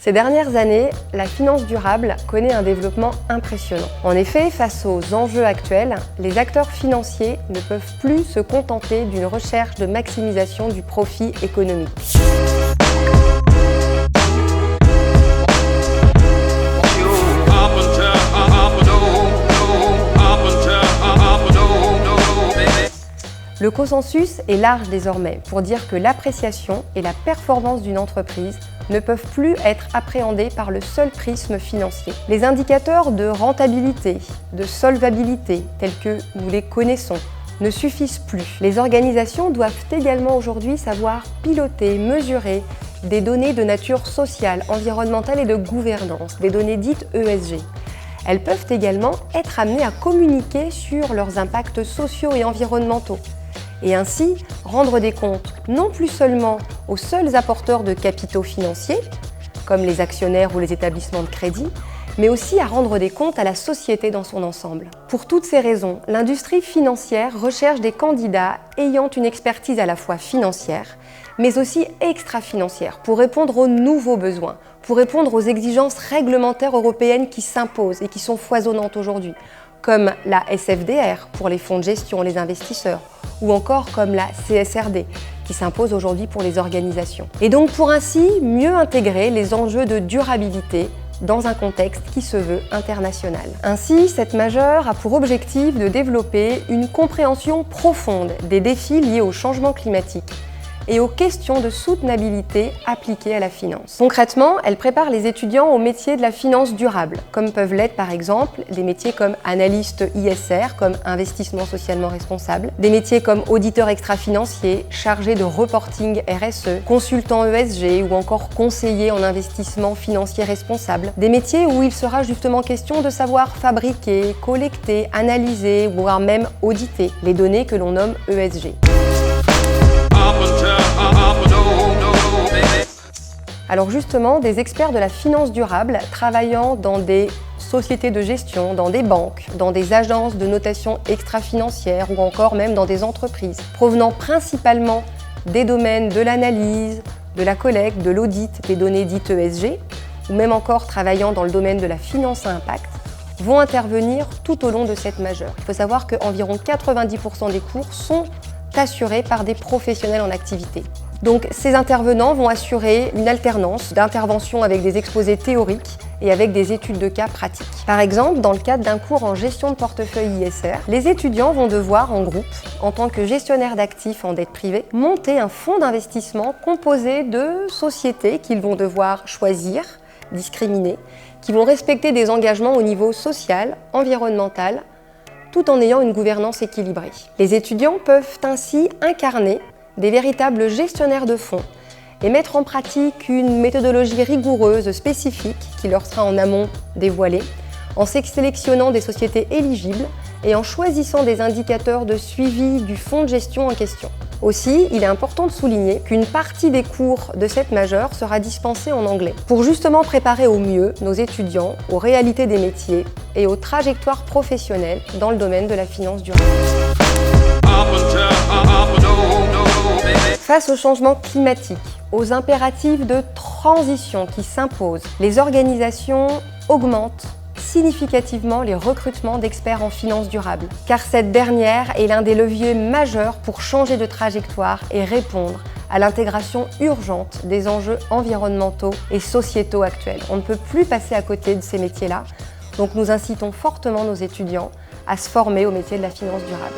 Ces dernières années, la finance durable connaît un développement impressionnant. En effet, face aux enjeux actuels, les acteurs financiers ne peuvent plus se contenter d'une recherche de maximisation du profit économique. Le consensus est large désormais pour dire que l'appréciation et la performance d'une entreprise ne peuvent plus être appréhendés par le seul prisme financier. Les indicateurs de rentabilité, de solvabilité, tels que nous les connaissons, ne suffisent plus. Les organisations doivent également aujourd'hui savoir piloter, mesurer des données de nature sociale, environnementale et de gouvernance, des données dites ESG. Elles peuvent également être amenées à communiquer sur leurs impacts sociaux et environnementaux, et ainsi rendre des comptes non plus seulement aux seuls apporteurs de capitaux financiers, comme les actionnaires ou les établissements de crédit, mais aussi à rendre des comptes à la société dans son ensemble. Pour toutes ces raisons, l'industrie financière recherche des candidats ayant une expertise à la fois financière, mais aussi extra-financière, pour répondre aux nouveaux besoins, pour répondre aux exigences réglementaires européennes qui s'imposent et qui sont foisonnantes aujourd'hui, comme la SFDR pour les fonds de gestion, les investisseurs, ou encore comme la CSRD, qui s'impose aujourd'hui pour les organisations. Et donc pour ainsi mieux intégrer les enjeux de durabilité dans un contexte qui se veut international. Ainsi, cette majeure a pour objectif de développer une compréhension profonde des défis liés au changement climatique et aux questions de soutenabilité appliquées à la finance. Concrètement, elle prépare les étudiants aux métiers de la finance durable, comme peuvent l'être par exemple des métiers comme analyste ISR, comme investissement socialement responsable, des métiers comme auditeur extra-financier, chargé de reporting RSE, consultant ESG ou encore conseiller en investissement financier responsable, des métiers où il sera justement question de savoir fabriquer, collecter, analyser, voire même auditer les données que l'on nomme ESG. Alors justement, des experts de la finance durable travaillant dans des sociétés de gestion, dans des banques, dans des agences de notation extra-financière ou encore même dans des entreprises, provenant principalement des domaines de l'analyse, de la collecte, de l'audit des données dites ESG, ou même encore travaillant dans le domaine de la finance à impact, vont intervenir tout au long de cette majeure. Il faut savoir qu'environ 90% des cours sont assurés par des professionnels en activité. Donc ces intervenants vont assurer une alternance d'interventions avec des exposés théoriques et avec des études de cas pratiques. Par exemple, dans le cadre d'un cours en gestion de portefeuille ISR, les étudiants vont devoir, en groupe, en tant que gestionnaires d'actifs en dette privée, monter un fonds d'investissement composé de sociétés qu'ils vont devoir choisir, discriminer, qui vont respecter des engagements au niveau social, environnemental, tout en ayant une gouvernance équilibrée. Les étudiants peuvent ainsi incarner des véritables gestionnaires de fonds et mettre en pratique une méthodologie rigoureuse, spécifique, qui leur sera en amont dévoilée, en sélectionnant des sociétés éligibles et en choisissant des indicateurs de suivi du fonds de gestion en question. Aussi, il est important de souligner qu'une partie des cours de cette majeure sera dispensée en anglais, pour justement préparer au mieux nos étudiants aux réalités des métiers et aux trajectoires professionnelles dans le domaine de la finance durable. Face au changement climatique, aux impératifs de transition qui s'imposent, les organisations augmentent significativement les recrutements d'experts en finance durable, car cette dernière est l'un des leviers majeurs pour changer de trajectoire et répondre à l'intégration urgente des enjeux environnementaux et sociétaux actuels. On ne peut plus passer à côté de ces métiers-là, donc nous incitons fortement nos étudiants à se former au métier de la finance durable.